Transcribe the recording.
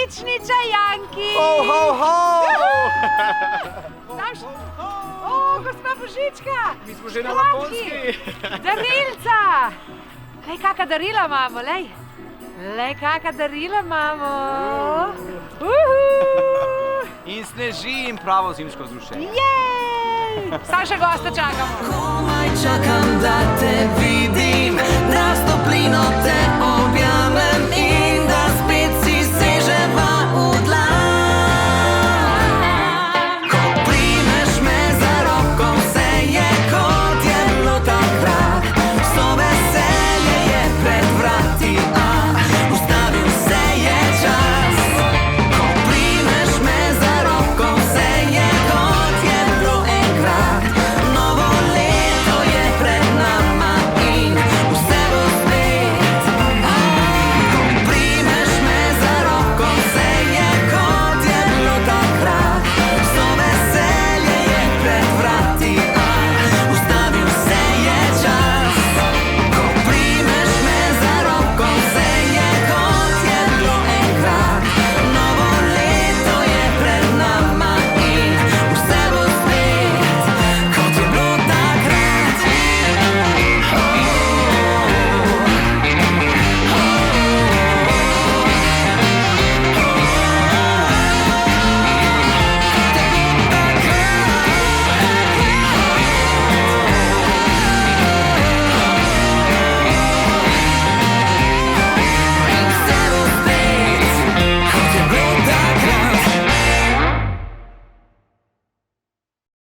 božičnica Janki! Ho, ho, ho! Gospa Božička! Mi smo že na Laponski. Darilca! Lej, kaka darila imamo, lej. Lej, kaka darila imamo. In sneži in pravo zimsko vzdušje. Jej! Sam še gosta čakamo. Komaj čakam, da te vidim, da s toplino te objamem.